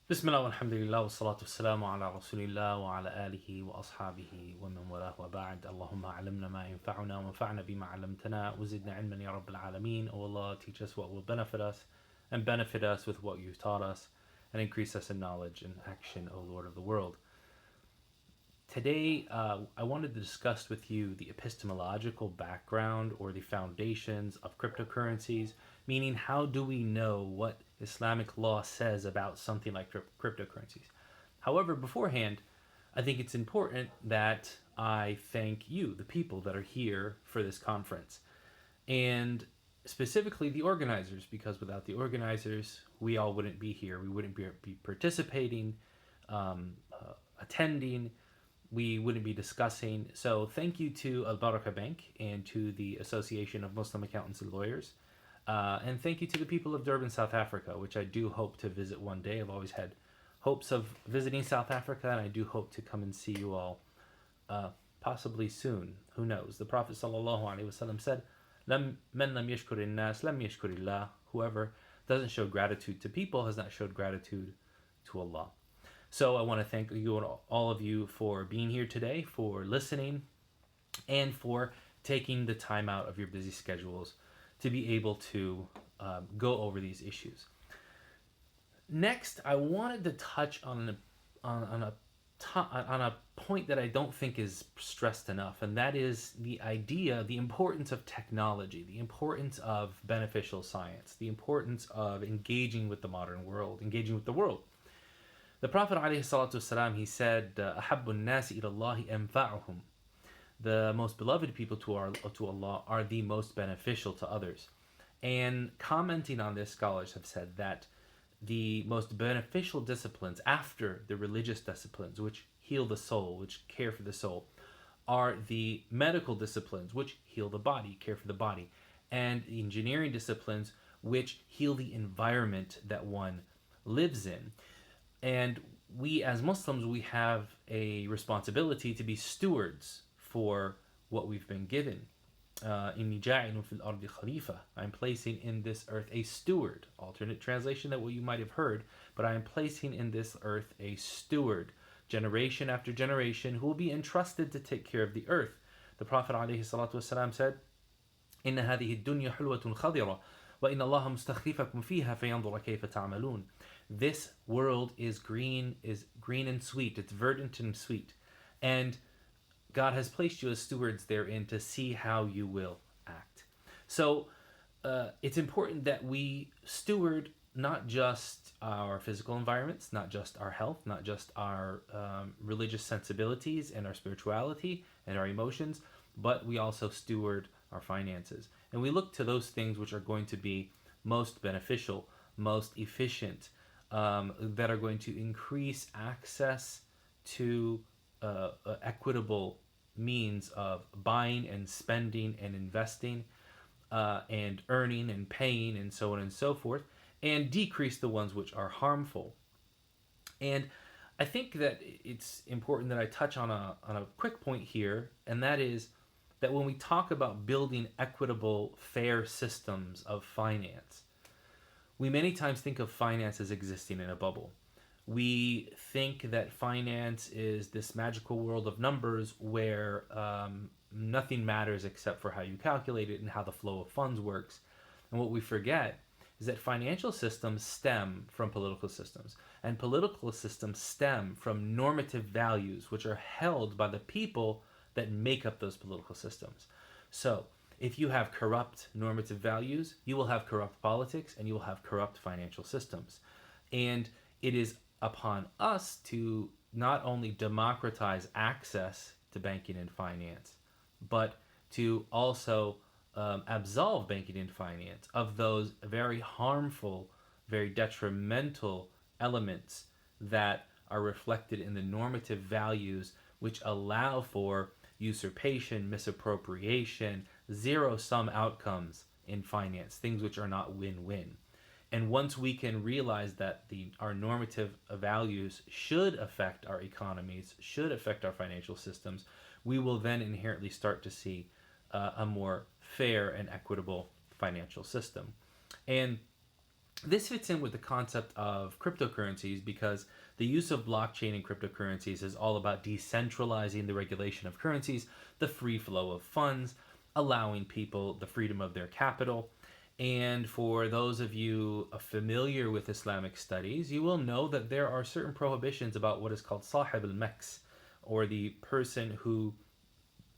بسم الله والحمد لله والصلاة والسلام على رسول الله وعلى آله وأصحابه ومن والاه وبعد. اللهم علمنا ما ينفعنا وانفعنا بما علمتنا وزدنا علما يا رب العالمين. O Allah, teach us what will benefit us and benefit us with what you've taught us and increase us in knowledge and action, O Lord of the world. Today, I wanted to discuss with you the epistemological background or the foundations of cryptocurrencies, meaning how do we know what Islamic law says about something like cryptocurrencies. However, beforehand, I think it's important that I thank you, the people that are here for this conference, and specifically the organizers, because without the organizers, we all wouldn't be here. We wouldn't be participating, attending, we wouldn't be discussing. So thank you to Al Baraka Bank and to the Association of Muslim Accountants and Lawyers. And thank you to the people of Durban, South Africa, which I do hope to visit one day. I've always had hopes of visiting South Africa, and I do hope to come and see you all possibly soon. Who knows? The Prophet ﷺ said, "Man lam yashkur nas lam yashkurillah." Whoever doesn't show gratitude to people has not showed gratitude to Allah. So I want to thank you, all of you, for being here today, for listening, and for taking the time out of your busy schedules to be able to go over these issues. Next, I wanted to touch on a point that I don't think is stressed enough, and that is the idea, the importance of technology, the importance of beneficial science, the importance of engaging with the modern world, engaging with the world. The Prophet ﷺ, he said, "Ahabbu an-nasi ila Allahi anfa'uhum." The most beloved people to Allah are the most beneficial to others. And commenting on this, scholars have said that the most beneficial disciplines after the religious disciplines, which heal the soul, which care for the soul, are the medical disciplines, which heal the body, care for the body, and the engineering disciplines, which heal the environment that one lives in. And we as Muslims, we have a responsibility to be stewards for what we've been given. Inni ja'ilun fil ardi khalifa. I'm placing in this earth a steward. Alternate translation than what you might have heard, but I am placing in this earth a steward, generation after generation, who will be entrusted to take care of the earth. The Prophet ﷺ said, "Inna hadihi dunya hulwatun khadira, wa inna Allah mustakhlifakum fiha fayanzura kayfa ta'malun." This world is green and sweet. It's verdant and sweet. And God has placed you as stewards therein to see how you will act. So it's important that we steward not just our physical environments, not just our health, not just our religious sensibilities and our spirituality and our emotions, but we also steward our finances. And we look to those things which are going to be most beneficial, most efficient, that are going to increase access to equitable means of buying and spending and investing, and earning and paying and so on and so forth, and decrease the ones which are harmful. And I think that it's important that I touch on a quick point here, and that is that when we talk about building equitable, fair systems of finance, we many times think of finance as existing in a bubble. We think that finance is this magical world of numbers where nothing matters except for how you calculate it and how the flow of funds works. And what we forget is that financial systems stem from political systems, and political systems stem from normative values which are held by the people that make up those political systems. So, if you have corrupt normative values, you will have corrupt politics and you will have corrupt financial systems. And it is upon us to not only democratize access to banking and finance, but to also absolve banking and finance of those very harmful, very detrimental elements that are reflected in the normative values which allow for usurpation, misappropriation, zero-sum outcomes in finance, things which are not win-win. And once we can realize that our normative values should affect our economies, should affect our financial systems, we will then inherently start to see a more fair and equitable financial system. And This fits in with the concept of cryptocurrencies because the use of blockchain and cryptocurrencies is all about decentralizing the regulation of currencies, the free flow of funds, allowing people the freedom of their capital. And for those of you familiar with Islamic studies, you will know that there are certain prohibitions about what is called sahib al-maks, or the person who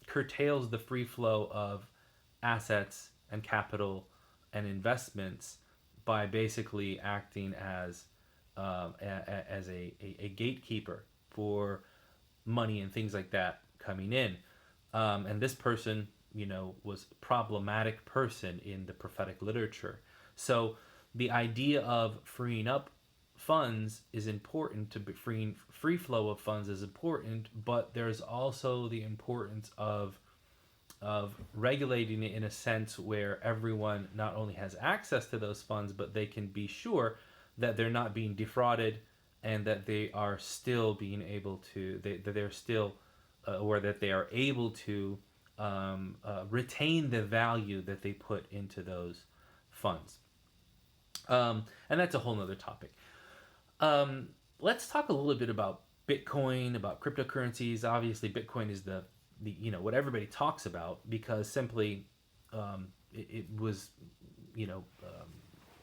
curtails the free flow of assets and capital and investments by basically acting as a gatekeeper for money and things like that coming in. And this person, was a problematic person in the prophetic literature. So the idea of freeing up funds is important, to be free flow of funds is important, but there's also the importance of regulating it in a sense where everyone not only has access to those funds, but they can be sure that they're not being defrauded, and that they are still being able to, that they're still, or that they are able to retain the value that they put into those funds. And that's a whole nother topic. Let's talk a little bit about Bitcoin, about cryptocurrencies. Obviously, Bitcoin is the what everybody talks about, because simply it was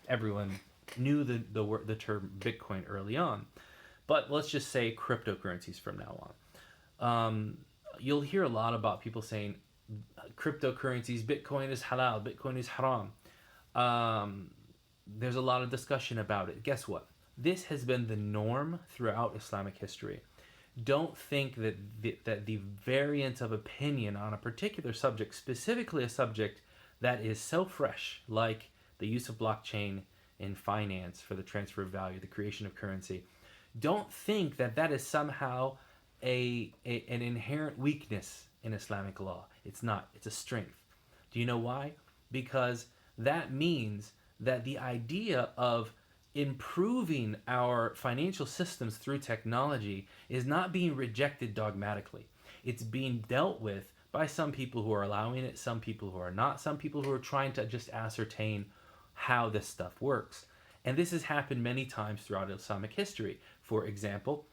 everyone knew the term Bitcoin early on. But let's just say cryptocurrencies from now on. You'll hear a lot about people saying cryptocurrencies, Bitcoin is halal, Bitcoin is haram. There's a lot of discussion about it. Guess what? This has been the norm throughout Islamic history. Don't think that the variance of opinion on a particular subject, specifically a subject that is so fresh, like the use of blockchain in finance for the transfer of value, the creation of currency, don't think that that is somehow an inherent weakness in Islamic law. It's not. It's a strength. Do you know why? Because that means that the idea of improving our financial systems through technology is not being rejected dogmatically. It's being dealt with by some people who are allowing it, some people who are not, some people who are trying to just ascertain how this stuff works. And this has happened many times throughout Islamic history. For example,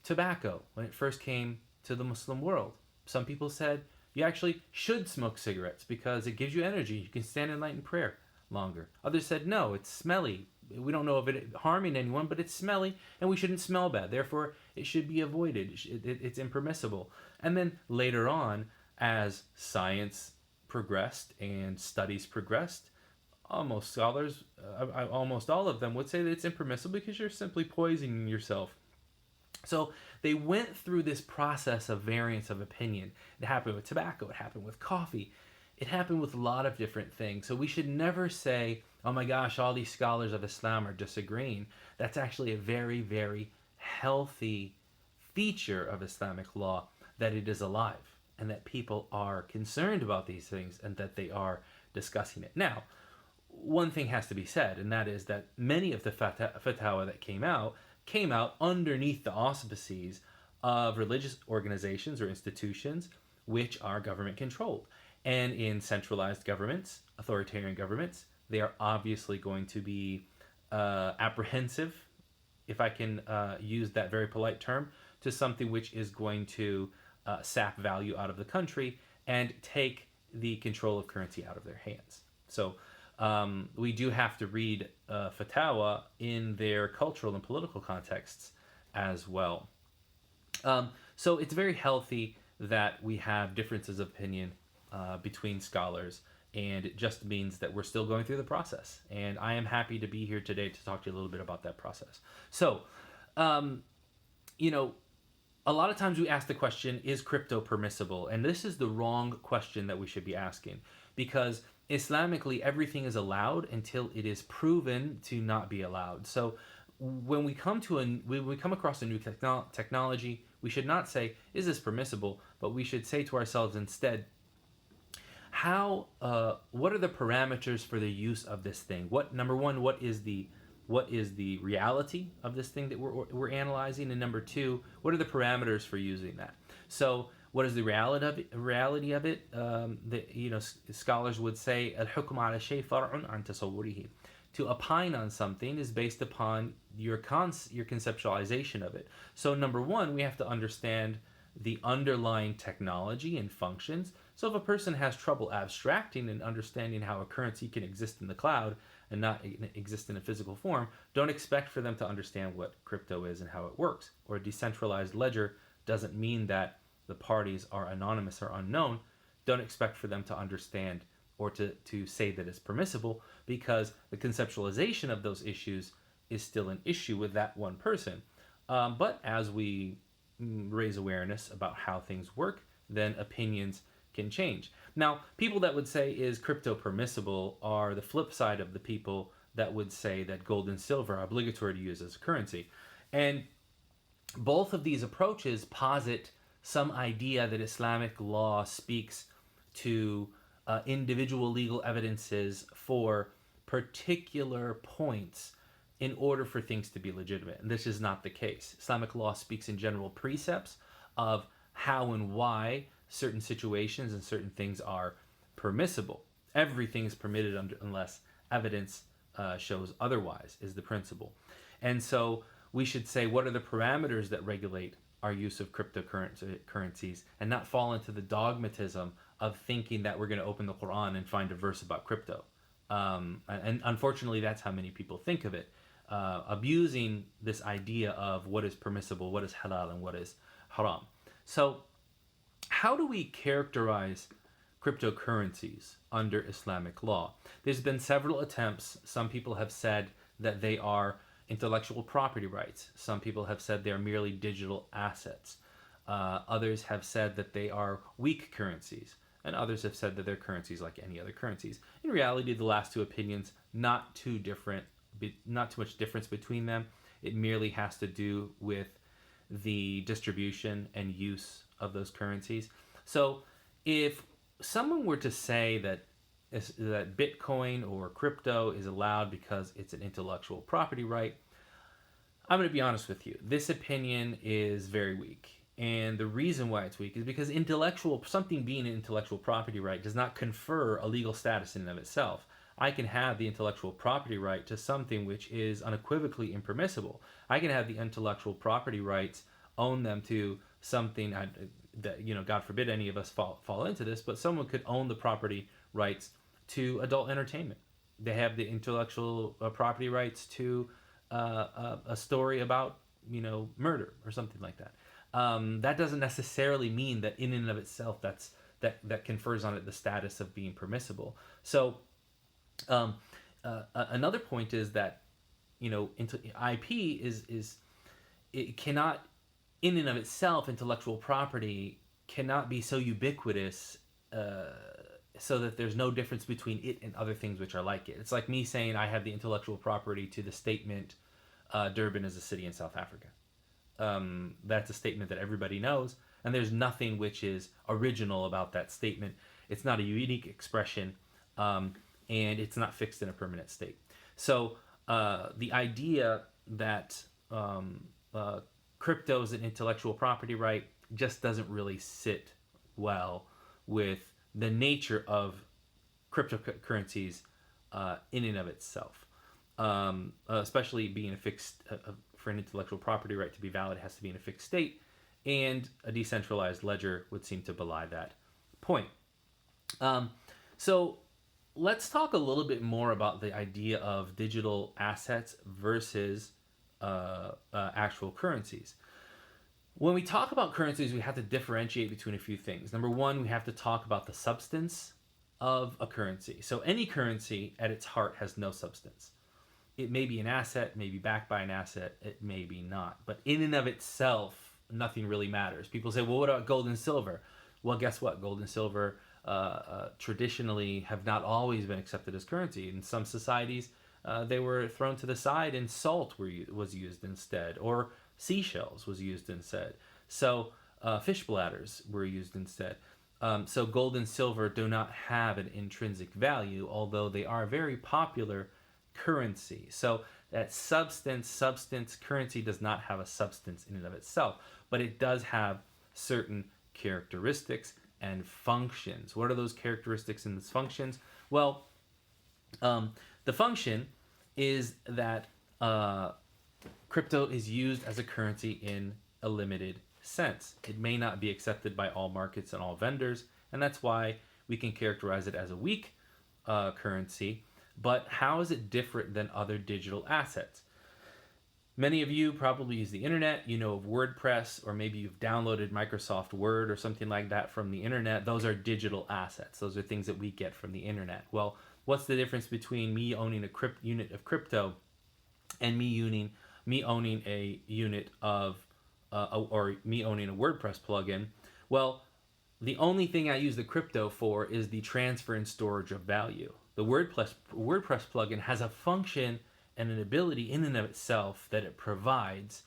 tobacco, when it first came to the Muslim world, some people said you actually should smoke cigarettes because it gives you energy. You can stand in light in prayer longer. Others said, no, it's smelly. We don't know of it harming anyone, but it's smelly and we shouldn't smell bad. Therefore, it should be avoided. It's impermissible. And then later on, as science progressed and studies progressed, almost scholars, almost all of them would say that it's impermissible because you're simply poisoning yourself. So they went through this process of variance of opinion. It happened with tobacco. It happened with coffee. It happened with a lot of different things. So we should never say, oh my gosh, all these scholars of Islam are disagreeing. That's actually a very, very healthy feature of Islamic law, that it is alive and that people are concerned about these things and that they are discussing it. Now, one thing has to be said, and that is that many of the fatwa that came out underneath the auspices of religious organizations or institutions which are government controlled. And in centralized governments, authoritarian governments, they are obviously going to be apprehensive, if I can use that very polite term, to something which is going to sap value out of the country and take the control of currency out of their hands. So we do have to read fatwa in their cultural and political contexts as well. So it's very healthy that we have differences of opinion between scholars, and it just means that we're still going through the process. And I am happy to be here today to talk to you a little bit about that process. So, a lot of times we ask the question, is crypto permissible? And this is the wrong question that we should be asking, because Islamically, everything is allowed until it is proven to not be allowed. So when we come across a new technology, we should not say, is this permissible? But we should say to ourselves instead, what are the parameters for the use of this thing? Number one, what is the reality of this thing that we're analyzing? And number two, what are the parameters for using that? So what is the reality of it? Scholars would say, al-hukm ala shay far'un an tasawwurihi. to opine on something is based upon your conceptualization of it. So number one, we have to understand the underlying technology and functions. So if a person has trouble abstracting and understanding how a currency can exist in the cloud and not exist in a physical form, don't expect for them to understand what crypto is and how it works. Or a decentralized ledger doesn't mean that the parties are anonymous or unknown. Don't expect for them to understand or to say that it's permissible, because the conceptualization of those issues is still an issue with that one person. But as we raise awareness about how things work, then opinions can change. Now, people that would say, is crypto permissible, are the flip side of the people that would say that gold and silver are obligatory to use as a currency. And both of these approaches posit some idea that Islamic law speaks to individual legal evidences for particular points in order for things to be legitimate. And this is not the case. Islamic law speaks in general precepts of how and why certain situations and certain things are permissible. Everything is permitted unless evidence shows otherwise, is the principle. And so we should say, what are the parameters that regulate our use of cryptocurrencies, and not fall into the dogmatism of thinking that we're going to open the Quran and find a verse about crypto. And unfortunately, that's how many people think of it, abusing this idea of what is permissible, what is halal, and what is haram. So how do we characterize cryptocurrencies under Islamic law? There's been several attempts. Some people have said that they are intellectual property rights. Some people have said they are merely digital assets. Others have said that they are weak currencies. And others have said that they're currencies like any other currencies. In reality, the last two opinions, not too much difference between them. It merely has to do with the distribution and use of those currencies. So if someone were to say that Bitcoin or crypto is allowed because it's an intellectual property right, I'm going to be honest with you. This opinion is very weak. And the reason why it's weak is because something being an intellectual property right does not confer a legal status in and of itself. I can have the intellectual property right to something which is unequivocally impermissible. I can have the intellectual property rights, own them to something that, God forbid any of us fall into this, but someone could own the property rights to adult entertainment. They have the intellectual property rights to a story about, murder or something like that. That doesn't necessarily mean that in and of itself that confers on it the status of being permissible. So another point is that IP is it cannot, in and of itself, intellectual property cannot be so ubiquitous so that there's no difference between it and other things which are like it. It's like me saying I have the intellectual property to the statement Durban is a city in South Africa. That's a statement that everybody knows, and there's nothing which is original about that statement. It's not a unique expression, and it's not fixed in a permanent state. So the idea that crypto is an intellectual property right just doesn't really sit well with the nature of cryptocurrencies in and of itself. Especially being a fixed, for an intellectual property right to be valid, it has to be in a fixed state, and a decentralized ledger would seem to belie that point. So let's talk a little bit more about the idea of digital assets versus actual currencies. When we talk about currencies, we have to differentiate between a few things. Number one, we have to talk about the substance of a currency. So any currency at its heart has no substance. It may be an asset, may be backed by an asset, it may be not. But in and of itself, nothing really matters. People say, well, what about gold and silver? Well, guess what? Gold and silver traditionally have not always been accepted as currency. In some societies, they were thrown to the side, and salt was used instead, or seashells was used instead. So fish bladders were used instead. So gold and silver do not have an intrinsic value, although they are very popular currency. So that substance currency does not have a substance in and of itself, but it does have certain characteristics and functions. What are those characteristics and those functions? Well, the function is that crypto is used as a currency in a limited sense. It may not be accepted by all markets and all vendors, and that's why we can characterize it as a weak currency. But how is it different than other digital assets? Many of you probably use the internet, you know of WordPress, or maybe you've downloaded Microsoft Word or something like that from the internet. Those are digital assets. Those are things that we get from the internet. Well, what's the difference between me owning a unit of crypto and me owning a unit of or me owning a WordPress plugin? Well, the only thing I use the crypto for is the transfer and storage of value. The WordPress plugin has a function and an ability in and of itself that it provides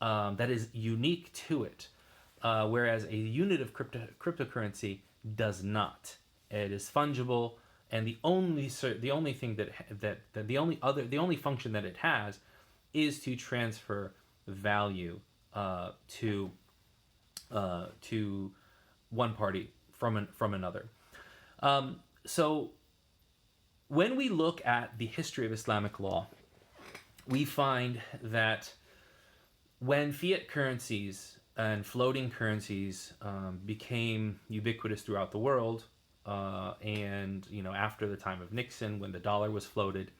that is unique to it, whereas a unit of cryptocurrency does not. It is fungible, and the only thing the only function that it has is to transfer value to one party from another. So when we look at the history of Islamic law, we find that when fiat currencies and floating currencies became ubiquitous throughout the world, and after the time of Nixon, when the dollar was floated,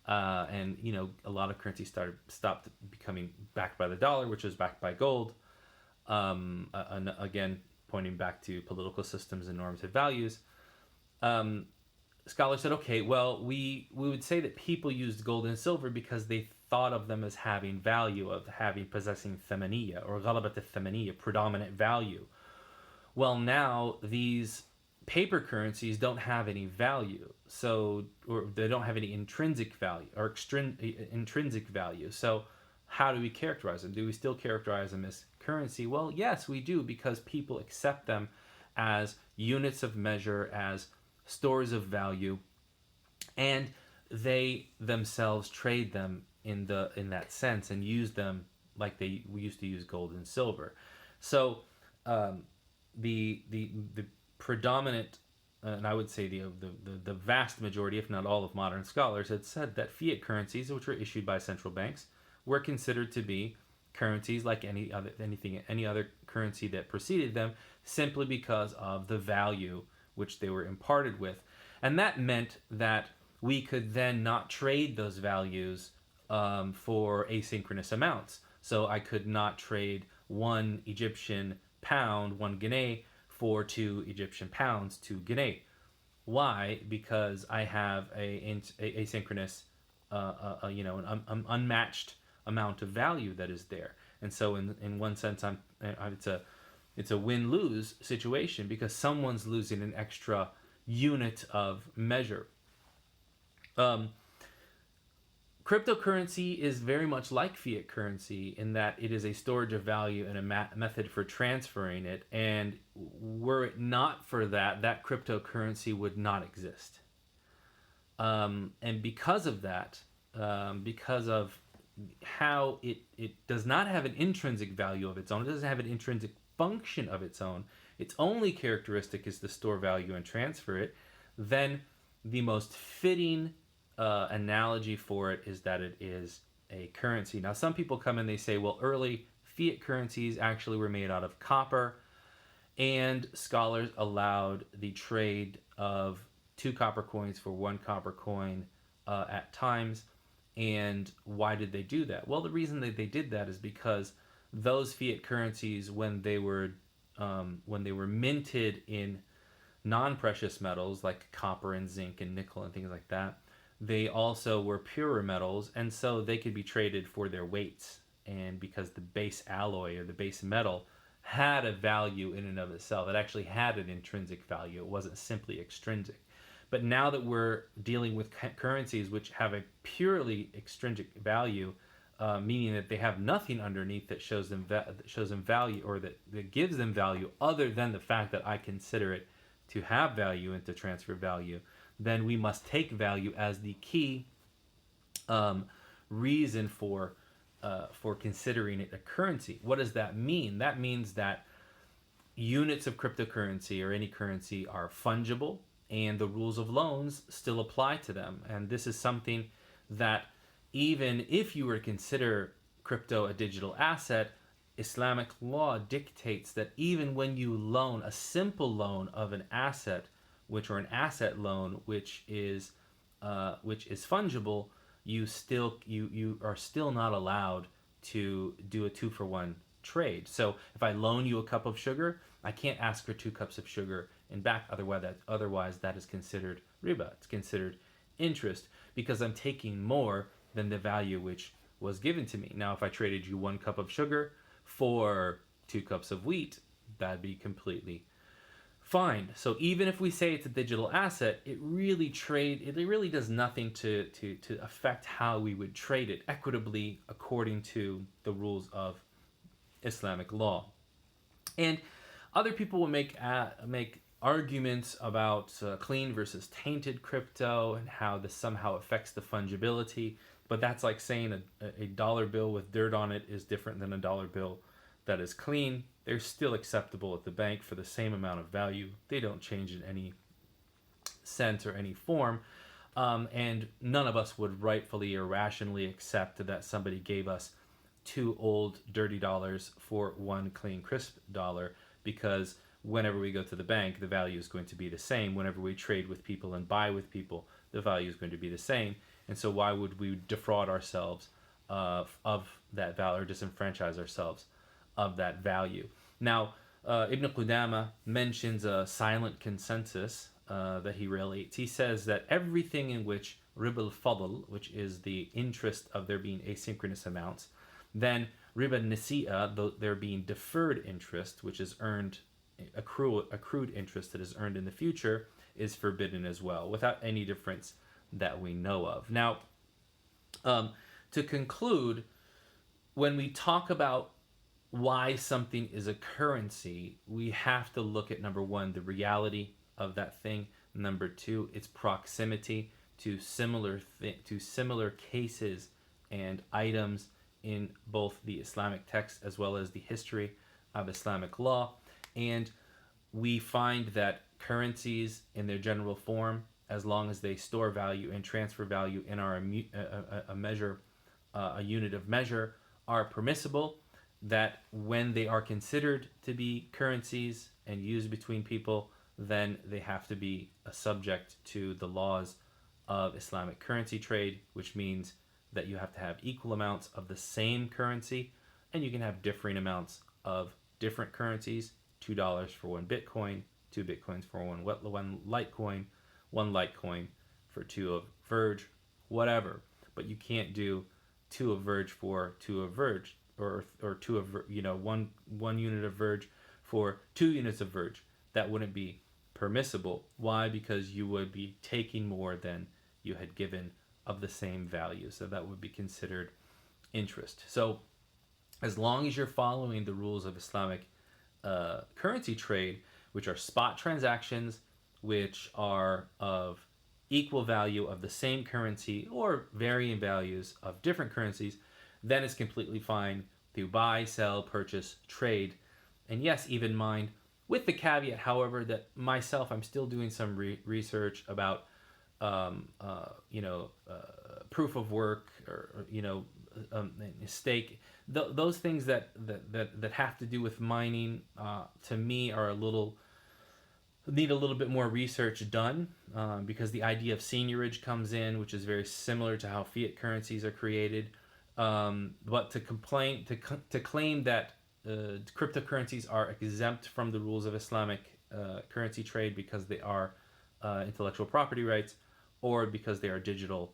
and a lot of currencies stopped becoming backed by the dollar, which was backed by gold. And again, pointing back to political systems and normative values. Scholars said, okay, well, we would say that people used gold and silver because they thought of them as having value, possessing thamaniya, or ghalabat al-thamaniya, predominant value. Well, now these paper currencies don't have any value, or they don't have any intrinsic value or intrinsic value. So how do we characterize them? Do we still characterize them as currency? Well, yes, we do, because people accept them as units of measure, as stores of value, and they themselves trade them in that sense and use them like we used to use gold and silver. So the predominant, and I would say the vast majority, if not all, of modern scholars had said that fiat currencies, which were issued by central banks, were considered to be currencies like any other currency that preceded them, simply because of the value which they were imparted with. And that meant that we could then not trade those values for asynchronous amounts. So I could not trade one Egyptian pound, one guinea, for 2 Egyptian pounds, 2 guinea. Why? Because I have a asynchronous, an unmatched amount of value that is there. And so in one sense, it's a win-lose situation, because someone's losing an extra unit of measure. Cryptocurrency is very much like fiat currency in that it is a storage of value and a method for transferring it. And were it not for that cryptocurrency would not exist. And because of that, because of how it does not have an intrinsic value of its own, it doesn't have an intrinsic function of its own, its only characteristic is to store value and transfer it, then the most fitting analogy for it is that it is a currency. Now, some people come and they say, well, early fiat currencies actually were made out of copper, and scholars allowed the trade of 2 copper coins for 1 copper coin at times. And why did they do that? Well, the reason that they did that is because those fiat currencies, when they were minted in non-precious metals like copper and zinc and nickel and things like that, they also were purer metals, and so they could be traded for their weights. And because the base alloy or the base metal had a value in and of itself, it actually had an intrinsic value. It wasn't simply extrinsic. But now that we're dealing with currencies which have a purely extrinsic value, meaning that they have nothing underneath that shows them value, or that gives them value other than the fact that I consider it to have value and to transfer value, then we must take value as the key reason for considering it a currency. What does that mean? That means that units of cryptocurrency or any currency are fungible, and the rules of loans still apply to them. And this is something that even if you were to consider crypto a digital asset, Islamic law dictates that even when you loan a simple loan of an asset, or an asset loan, which is fungible, you are still not allowed to do a 2-for-1 trade. So if I loan you a cup of sugar, I can't ask for 2 cups of sugar in back. Otherwise, that is considered riba. It's considered interest because I'm taking more than the value which was given to me. Now, if I traded you 1 cup of sugar for 2 cups of wheat, that'd be completely fine. So even if we say it's a digital asset, it really does nothing to affect how we would trade it equitably according to the rules of Islamic law. And other people will make arguments about clean versus tainted crypto and how this somehow affects the fungibility. But that's like saying a dollar bill with dirt on it is different than a dollar bill that is clean. They're still acceptable at the bank for the same amount of value. They don't change in any sense or any form. And none of us would rightfully or rationally accept that somebody gave us 2 old dirty dollars for 1 clean crisp dollar, because whenever we go to the bank, the value is going to be the same. Whenever we trade with people and buy with people, the value is going to be the same. And so why would we defraud ourselves of that value, or disenfranchise ourselves of that value? Now, Ibn Qudama mentions a silent consensus that he relates. He says that everything in which riba al-fadl, which is the interest of there being asynchronous amounts, then riba nasi'a, there being deferred interest, which is earned, accrued interest that is earned in the future, is forbidden as well, without any difference that we know of. Now, to conclude, when we talk about why something is a currency, we have to look at, number 1, the reality of that thing. Number 2, its proximity to similar cases and items in both the Islamic text as well as the history of Islamic law. And we find that currencies in their general form, as long as they store value and transfer value in our a unit of measure, are permissible. That when they are considered to be currencies and used between people, then they have to be subject to the laws of Islamic currency trade, which means that you have to have equal amounts of the same currency, and you can have differing amounts of different currencies. $2 for 1 Bitcoin, 2 Bitcoins for 1 Litecoin, 1 Litecoin for 2 of Verge, whatever. But you can't do 2 of Verge for 2 of Verge, or 2 of, one unit of Verge for 2 units of Verge. That wouldn't be permissible. Why? Because you would be taking more than you had given of the same value. So that would be considered interest. So as long as you're following the rules of Islamic currency trade, which are spot transactions, which are of equal value of the same currency or varying values of different currencies, then it's completely fine to buy, sell, purchase, trade. And yes, even mind, with the caveat, however, that myself, I'm still doing some research about proof of work, or stake. Those things that have to do with mining, to me, need a little bit more research done, because the idea of seigniorage comes in, which is very similar to how fiat currencies are created. But to claim that cryptocurrencies are exempt from the rules of Islamic currency trade because they are intellectual property rights, or because they are digital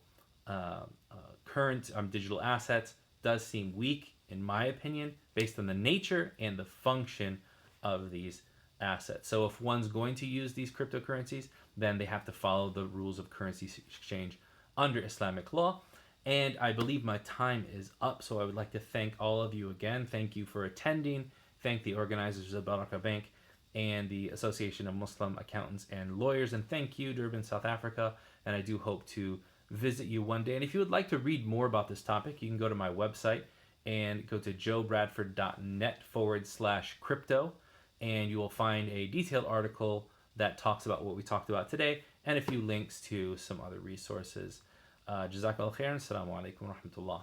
digital assets, does seem weak, in my opinion, based on the nature and the function of these assets. So if one's going to use these cryptocurrencies, then they have to follow the rules of currency exchange under Islamic law. And I believe my time is up, so I would like to thank all of you again. Thank you for attending. Thank the organizers of Baraka Bank and the Association of Muslim Accountants and Lawyers. And thank you, Durban, South Africa. And I do hope to visit you one day. And if you would like to read more about this topic, you can go to my website and go to joebradford.net/crypto. And you will find a detailed article that talks about what we talked about today, and a few links to some other resources Jazakallah khairan. Assalamu alaikum wa rahmatullah.